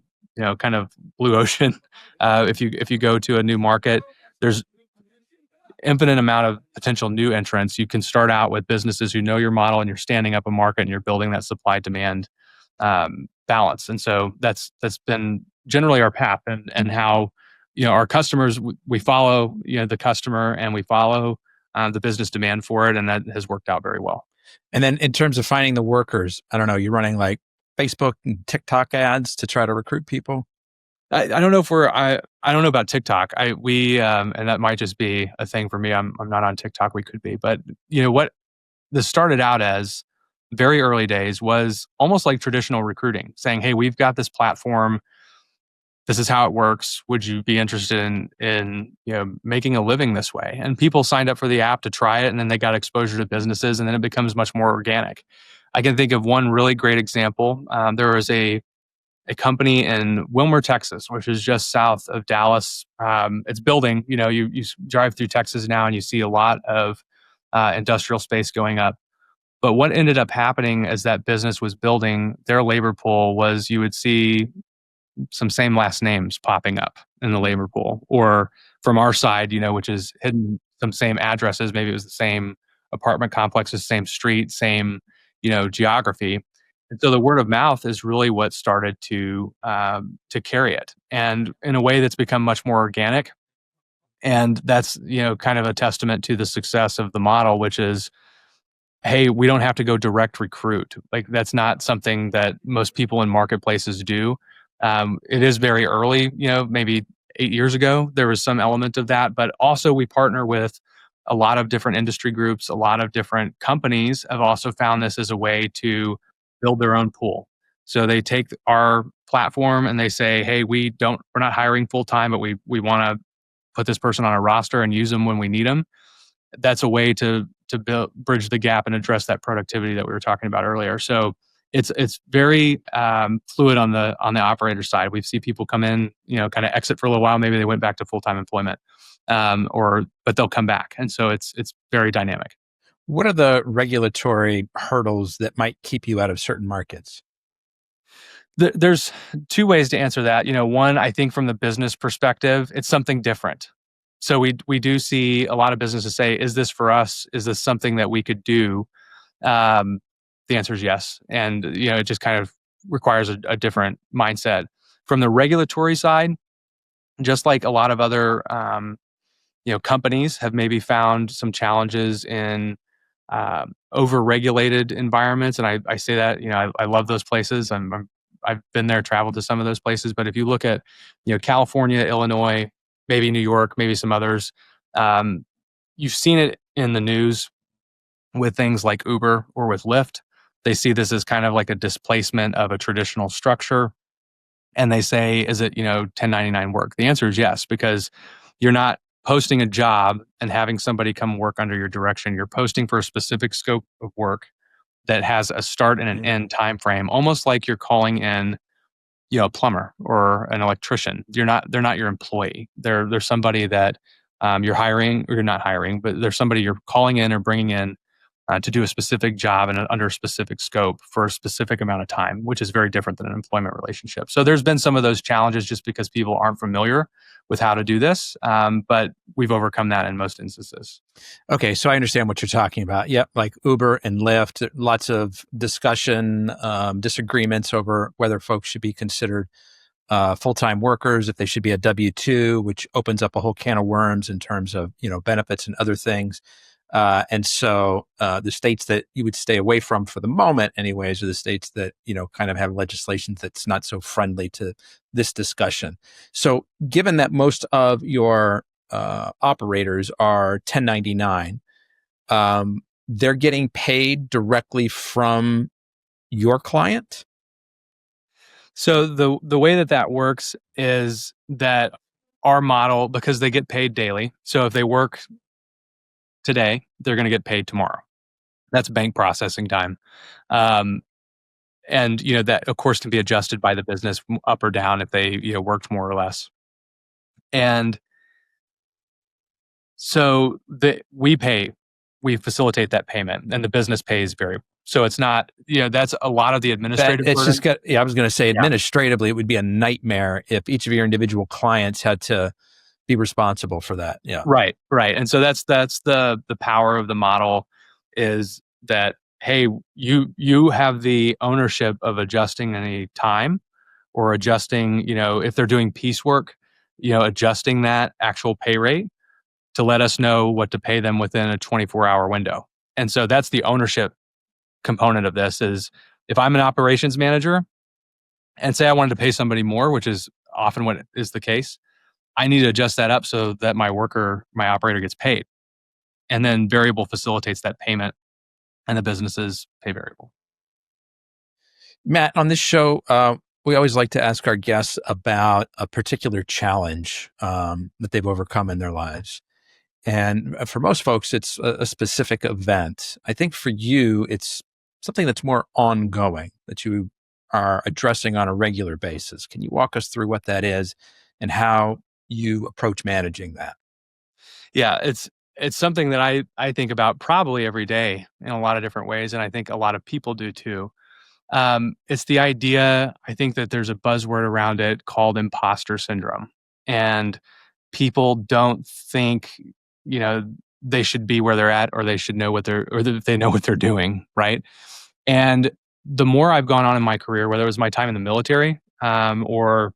S2: kind of blue ocean. If you go to a new market, there's infinite amount of potential new entrants. You can start out with businesses who know your model, and you're standing up a market, and you're building that supply demand balance. And so that's been generally our path, and how our customers, we follow the customer, and we follow the business demand for it, and that has worked out very well.
S1: And then in terms of finding the workers, I don't know, you're running like Facebook and TikTok ads to try to recruit people?
S2: I don't know if I don't know about TikTok. We and that might just be a thing for me. I'm not on TikTok. We could be, but what this started out as very early days was almost like traditional recruiting, saying, "Hey, we've got this platform. This is how it works. Would you be interested in making a living this way?" And people signed up for the app to try it, and then they got exposure to businesses, and then it becomes much more organic. I can think of one really great example. There was a company in Wilmer, Texas, which is just south of Dallas. It's building. You drive through Texas now, and you see a lot of industrial space going up. But what ended up happening as that business was building, their labor pool was, you would see some same last names popping up in the labor pool, or from our side, which is hidden, some same addresses. Maybe it was the same apartment complexes, same street, same geography. And so the word of mouth is really what started to carry it, and in a way that's become much more organic. And that's kind of a testament to the success of the model, which is, hey, we don't have to go direct recruit. Like, that's not something that most people in marketplaces do. It is very early, maybe 8 years ago, there was some element of that, but also we partner with a lot of different industry groups. A lot of different companies have also found this as a way to build their own pool. So they take our platform and they say, hey, we're not hiring full time, but we want to put this person on a roster and use them when we need them. That's a way to bridge the gap and address that productivity that we were talking about earlier. So it's very fluid on the operator side. We see people come in, kind of exit for a little while. Maybe they went back to full-time employment, but they'll come back. And so it's very dynamic.
S1: What are the regulatory hurdles that might keep you out of certain markets?
S2: There's two ways to answer that. One, I think from the business perspective, it's something different. So we do see a lot of businesses say, is this for us? Is this something that we could do? The answer is yes. And, it just kind of requires a different mindset. From the regulatory side, just like a lot of other, companies have maybe found some challenges in over-regulated environments. And I say that, I love those places. I've been there, traveled to some of those places. But if you look at, California, Illinois, maybe New York, maybe some others, you've seen it in the news with things like Uber or with Lyft. They see this as kind of like a displacement of a traditional structure. And they say, is it, 1099 work? The answer is yes, because you're not posting a job and having somebody come work under your direction. You're posting for a specific scope of work that has a start and an end time frame, almost like you're calling in, a plumber or an electrician. They're not your employee. They're somebody that you're hiring, or you're not hiring, but they're somebody you're calling in or bringing in to do a specific job and under a specific scope for a specific amount of time, which is very different than an employment relationship. So there's been some of those challenges just because people aren't familiar with how to do this, but we've overcome that in most instances.
S1: Okay, so I understand what you're talking about. Yep, like Uber and Lyft, lots of discussion, disagreements over whether folks should be considered full-time workers, if they should be a W-2, which opens up a whole can of worms in terms of, benefits and other things. And so the states that you would stay away from for the moment, anyways, are the states that, kind of have legislation that's not so friendly to this discussion. So given that most of your operators are 1099, they're getting paid directly from your client?
S2: So the way that works is that our model, because they get paid daily. So if they work today, they're going to get paid tomorrow. That's bank processing time. Um, and that of course can be adjusted by the business up or down if they worked more or less. And so we facilitate that payment, and the business pays Veryable. So it's not, that's a lot of the administrative
S1: It's
S2: burden.
S1: just got, I was going to say, administratively, it would be a nightmare if each of your individual clients had to be responsible for that. Yeah.
S2: Right. And so that's the power of the model, is that, hey, you have the ownership of adjusting any time, or adjusting, if they're doing piecework, adjusting that actual pay rate to let us know what to pay them within a 24-hour window. And so that's the ownership component of this. Is if I'm an operations manager and say I wanted to pay somebody more, which is often what is the case, I need to adjust that up so that my operator gets paid. And then Veryable facilitates that payment, and the businesses pay Veryable.
S1: Matt, on this show, we always like to ask our guests about a particular challenge that they've overcome in their lives. And for most folks, it's a specific event. I think for you, it's something that's more ongoing, that you are addressing on a regular basis. Can you walk us through what that is and how you approach managing that?
S2: Yeah, it's something that I think about probably every day in a lot of different ways, and I think a lot of people do too. It's the idea, I think, that there's a buzzword around it called imposter syndrome. And people don't think, they should be where they're at, or they should know or that they know what they're doing, right? And the more I've gone on in my career, whether it was my time in the military, or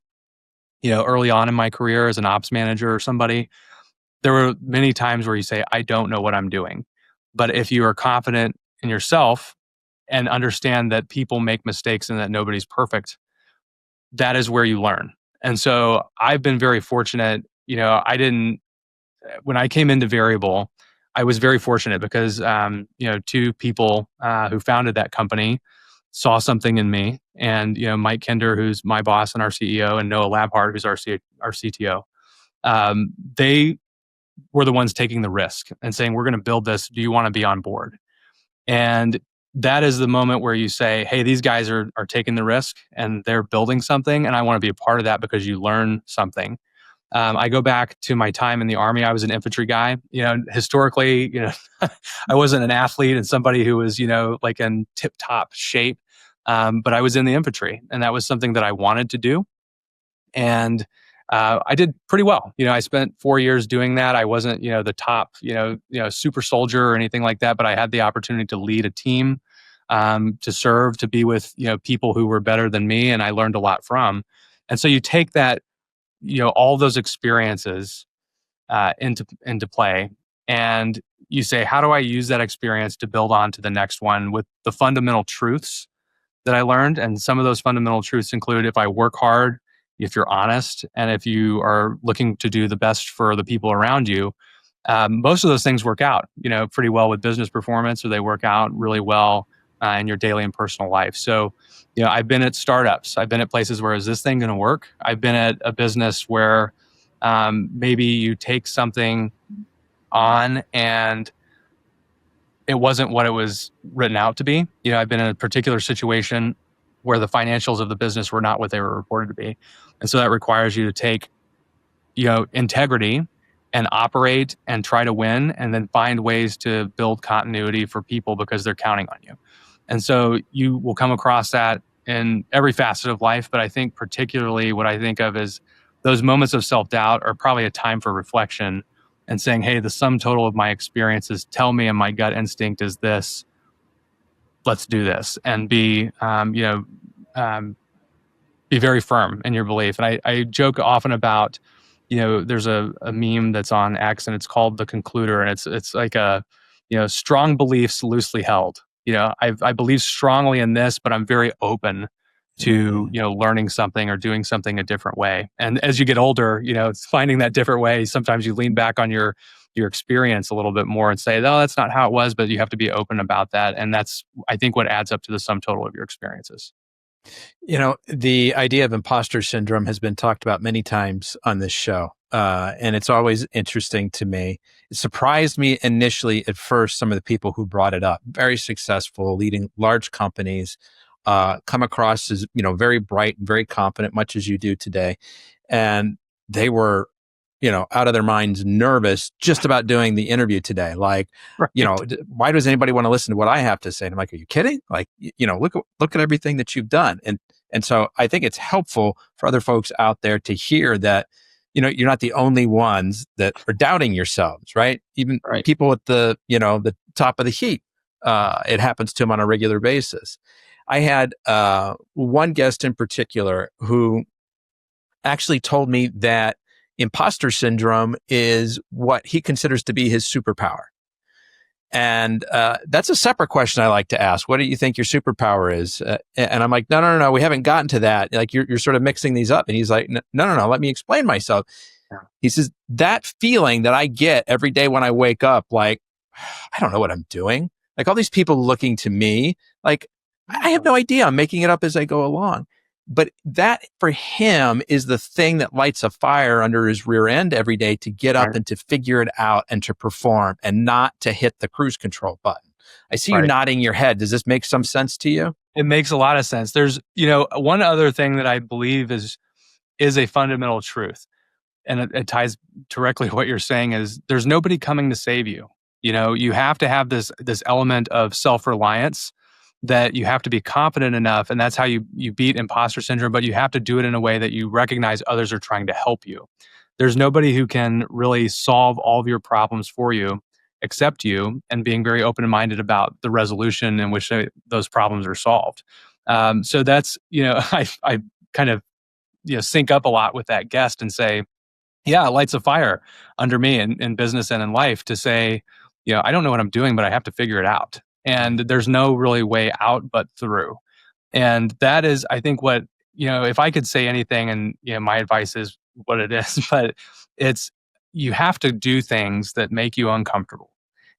S2: early on in my career as an ops manager or somebody, there were many times where you say, I don't know what I'm doing. But if you are confident in yourself and understand that people make mistakes and that nobody's perfect, that is where you learn. And so I've been very fortunate. When I came into Veryable, I was very fortunate because, two people who founded that company saw something in me. And, Mike Kinder, who's my boss and our CEO, and Noah Labhart, who's our CTO, they were the ones taking the risk and saying, we're going to build this. Do you want to be on board? And that is the moment where you say, hey, these guys are taking the risk and they're building something, and I want to be a part of that because you learn something. I go back to my time in the Army. I was an infantry guy. Historically, I wasn't an athlete and somebody who was, like in tip top shape. But I was in the infantry, and that was something that I wanted to do. And I did pretty well. I spent 4 years doing that. I wasn't, the top, super soldier or anything like that, but I had the opportunity to lead a team, to serve, to be with, people who were better than me, and I learned a lot from. And so you take that, all those experiences into play, and you say, how do I use that experience to build on to the next one with the fundamental truths that I learned? And some of those fundamental truths include, if I work hard, if you're honest, and if you are looking to do the best for the people around you, most of those things work out, pretty well with business performance, or they work out really well in your daily and personal life. So, I've been at startups. I've been at places where, is this thing going to work? I've been at a business where maybe you take something on and it wasn't what it was written out to be. I've been in a particular situation where the financials of the business were not what they were reported to be. And so that requires you to take, integrity and operate and try to win, and then find ways to build continuity for people because they're counting on you. And so you will come across that in every facet of life. But I think particularly what I think of is those moments of self-doubt are probably a time for reflection and saying, hey, the sum total of my experiences tell me, and my gut instinct is this. Let's do this, and be very firm in your belief. And I joke often about, there's a meme that's on X, and it's called The Concluder. And it's like strong beliefs loosely held. I believe strongly in this, but I'm very open to learning something or doing something a different way. And as you get older, it's finding that different way. Sometimes you lean back on your experience a little bit more and say, no, that's not how it was, but you have to be open about that. And that's, I think, what adds up to the sum total of your experiences.
S1: The idea of imposter syndrome has been talked about many times on this show. And it's always interesting to me. It surprised me initially at first, some of the people who brought it up, very successful, leading large companies, come across as, very bright and very competent, much as you do today. And they were, out of their minds, nervous just about doing the interview today. Like,
S2: Right.
S1: Why does anybody want to listen to what I have to say? And I'm like, are you kidding? Like, look at everything that you've done. And so I think it's helpful for other folks out there to hear that, you're not the only ones that are doubting yourselves, right? Even
S2: Right.
S1: people at the top of the heap, it happens to them on a regular basis. I had one guest in particular who actually told me that imposter syndrome is what he considers to be his superpower. And that's a separate question I like to ask. What do you think your superpower is? And I'm like, no. We haven't gotten to that. Like you're sort of mixing these up. And he's like, no. Let me explain myself.
S2: Yeah.
S1: He says, that feeling that I get every day when I wake up, like, I don't know what I'm doing. Like all these people looking to me, like, I have no idea. I'm making it up as I go along. But that for him is the thing that lights a fire under his rear end every day to get up
S2: Right.
S1: and to figure it out and to perform and not to hit the cruise control button. I see you
S2: Right.
S1: nodding your head. Does this make some sense to you?
S2: It makes a lot of sense. There's, one other thing that I believe is a fundamental truth, and it ties directly to what you're saying, is there's nobody coming to save you. You have to have this element of self-reliance, that you have to be confident enough, and that's how you beat imposter syndrome, but you have to do it in a way that you recognize others are trying to help you. There's nobody who can really solve all of your problems for you except you, and being very open-minded about the resolution in which those problems are solved. So that's, I kind of, sync up a lot with that guest and say, yeah, it lights a fire under me in business and in life to say, I don't know what I'm doing, but I have to figure it out. And there's no really way out but through. And that is, I think, what, if I could say anything, and, my advice is what it is, but it's, you have to do things that make you uncomfortable.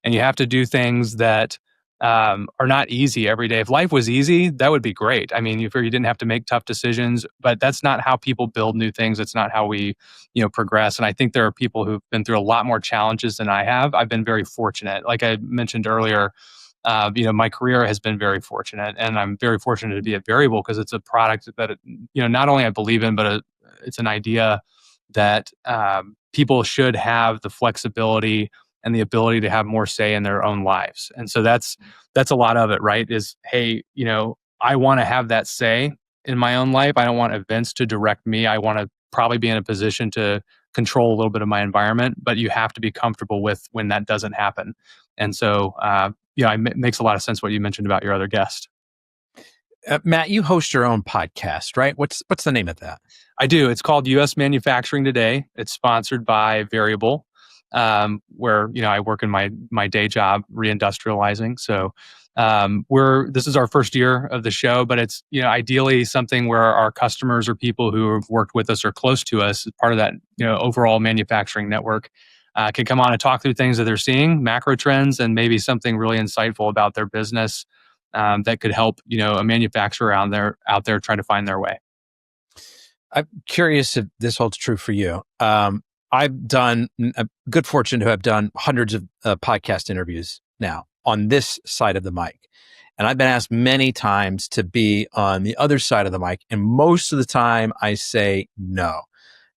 S2: And you have to do things that are not easy every day. If life was easy, that would be great. I mean, if you didn't have to make tough decisions, but that's not how people build new things. It's not how we, progress. And I think there are people who've been through a lot more challenges than I have. I've been very fortunate. Like I mentioned earlier, my career has been very fortunate, and I'm very fortunate to be at Veryable because it's a product that, not only I believe in, but it's an idea that people should have the flexibility and the ability to have more say in their own lives. And so that's a lot of it, right? Is, hey, I want to have that say in my own life. I don't want events to direct me. I want to probably be in a position to control a little bit of my environment, but you have to be comfortable with when that doesn't happen. And so, it makes a lot of sense what you mentioned about your other guest.
S1: Matt, you host your own podcast, right? What's the name of that?
S2: I do. It's called U.S. Manufacturing Today. It's sponsored by Veryable, where I work in my day job reindustrializing. So this is our first year of the show, but it's ideally something where our customers or people who have worked with us or close to us, as part of that overall manufacturing network, can come on and talk through things that they're seeing, macro trends, and maybe something really insightful about their business that could help a manufacturer out there trying to find their way.
S1: I'm curious if this holds true for you. I've done a good fortune to have done hundreds of podcast interviews now on this side of the mic. And I've been asked many times to be on the other side of the mic. And most of the time I say no.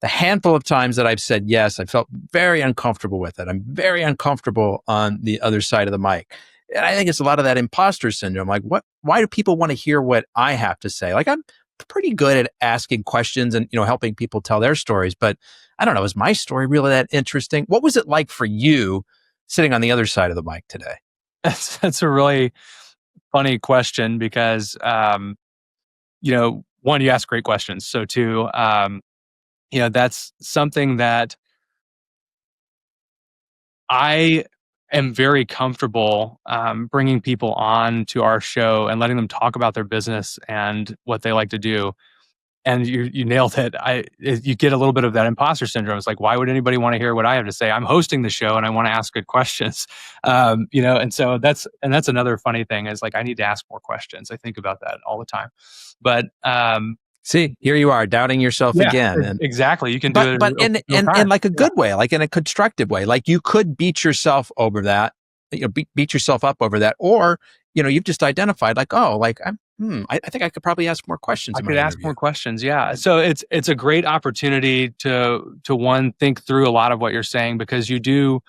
S1: The handful of times that I've said yes, I felt very uncomfortable with it. I'm very uncomfortable on the other side of the mic. And I think it's a lot of that imposter syndrome. Like, why do people want to hear what I have to say? Like, I'm pretty good at asking questions and, helping people tell their stories. But I don't know, is my story really that interesting? What was it like for you sitting on the other side of the mic today?
S2: That's a really funny question because, one, you ask great questions. So two, that's something that I am very comfortable bringing people on to our show and letting them talk about their business and what they like to do. And you nailed it. You get a little bit of that imposter syndrome. It's like, why would anybody want to hear what I have to say? I'm hosting the show and I want to ask good questions. And so that's another funny thing is like, I need to ask more questions. I think about that all the time. But
S1: see, here you are doubting yourself again. And
S2: exactly. You can do it.
S1: But in like a good way, like in a constructive way. Like you could beat yourself over that, beat yourself up over that, or you've just identified like, oh, like I think I could probably ask more questions.
S2: I could ask more questions. Yeah. So it's a great opportunity to one, think through a lot of what you're saying, because you do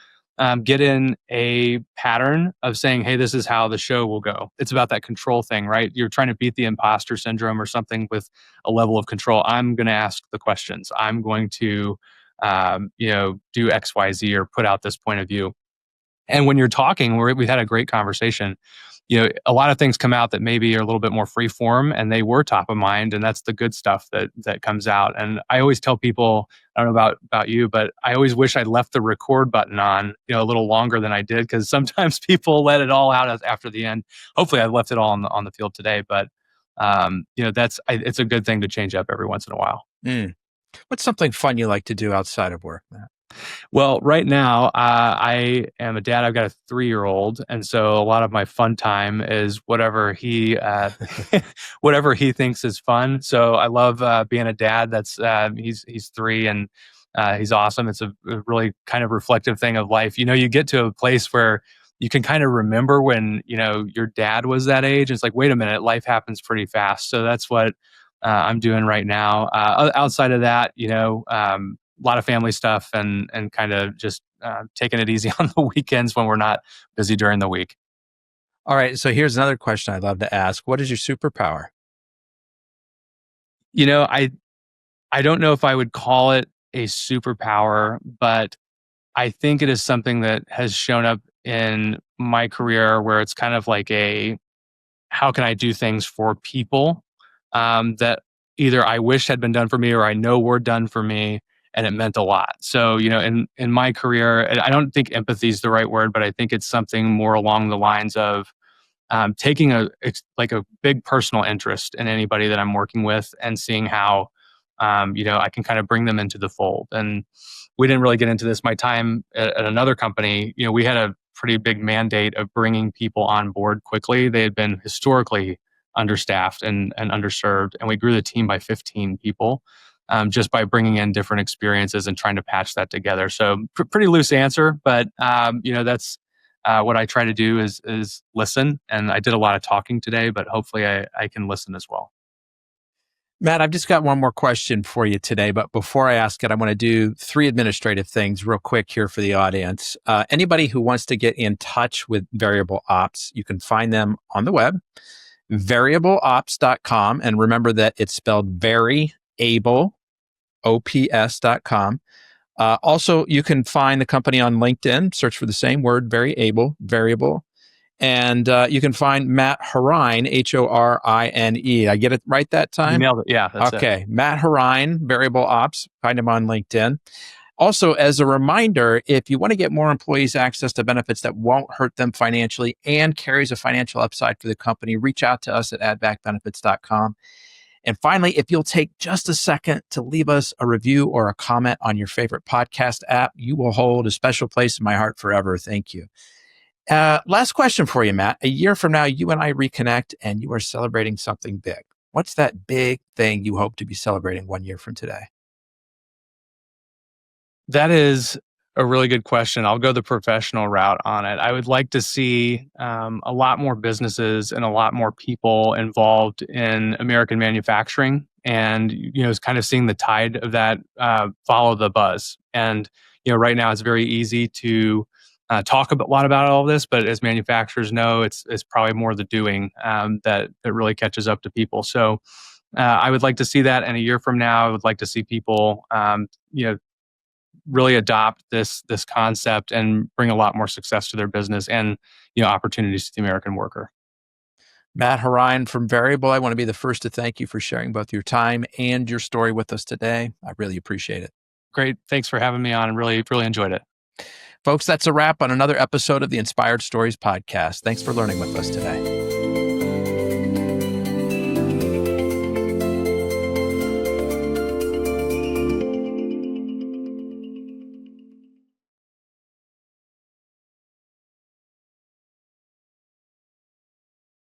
S2: get in a pattern of saying, hey, this is how the show will go. It's about that control thing, right? You're trying to beat the imposter syndrome or something with a level of control. I'm going to ask the questions. I'm going to, do X, Y, Z, or put out this point of view. And when you're talking, we've had a great conversation. A lot of things come out that maybe are a little bit more free form, and they were top of mind, and that's the good stuff that comes out. And I always tell people, I don't know about you, but I always wish I'd left the record button on, a little longer than I did, because sometimes people let it all out after the end. Hopefully, I've left it all on the field today, but it's a good thing to change up every once in a while.
S1: What's something fun you like to do outside of work, Matt?
S2: Well, right now, I am a dad. I've got a 3-year-old, and so a lot of my fun time is whatever he whatever he thinks is fun. So I love being a dad. That's he's 3, and he's awesome. It's a really kind of reflective thing of life. You get to a place where you can kind of remember when your dad was that age. It's like, wait a minute, life happens pretty fast. So that's what I'm doing right now. Outside of that, a lot of family stuff and kind of just taking it easy on the weekends when we're not busy during the week.
S1: All right. So here's another question I'd love to ask. What is your superpower?
S2: I don't know if I would call it a superpower, but I think it is something that has shown up in my career where it's kind of like how can I do things for people that either I wish had been done for me or I know were done for me, and it meant a lot. So, in my career, I don't think empathy is the right word, but I think it's something more along the lines of taking a big personal interest in anybody that I'm working with and seeing how, I can kind of bring them into the fold. And we didn't really get into this. My time at another company, we had a pretty big mandate of bringing people on board quickly. They had been historically understaffed and underserved, and we grew the team by 15 people. Just by bringing in different experiences and trying to patch that together. So pretty loose answer, but that's what I try to do is listen. And I did a lot of talking today, but hopefully I can listen as well.
S1: Matt, I've just got one more question for you today, but before I ask it, I want to do 3 administrative things real quick here for the audience. Anybody who wants to get in touch with Veryable Ops, you can find them on the web, veryableops.com. And remember that it's spelled Veryable, ops.com. Also, you can find the company on LinkedIn, search for the same word, Veryable. And you can find Matt Horine, Horine. I get it right that time?
S2: You nailed it. Yeah, that's
S1: okay. Matt Horine, Veryable Ops. Find him on LinkedIn. Also, as a reminder, if you want to get more employees access to benefits that won't hurt them financially and carries a financial upside for the company, reach out to us at addbackbenefits.com. And finally, if you'll take just a second to leave us a review or a comment on your favorite podcast app, you will hold a special place in my heart forever. Thank you. Last question for you, Matt. A year from now, you and I reconnect and you are celebrating something big. What's that big thing you hope to be celebrating 1 year from today?
S2: That is a really good question. I'll go the professional route on it. I would like to see a lot more businesses and a lot more people involved in American manufacturing, and kind of seeing the tide of that follow the buzz. And right now it's very easy to talk a lot about all of this, but as manufacturers know, it's probably more the doing that really catches up to people. So I would like to see that. And a year from now, I would like to see people really adopt this concept and bring a lot more success to their business and opportunities to the American worker.
S1: Matt Horine from Veryable, I want to be the first to thank you for sharing both your time and your story with us today. I really appreciate it.
S2: Great. Thanks for having me on. Really, really enjoyed it.
S1: Folks, that's a wrap on another episode of the Inspired Stories podcast. Thanks for learning with us today.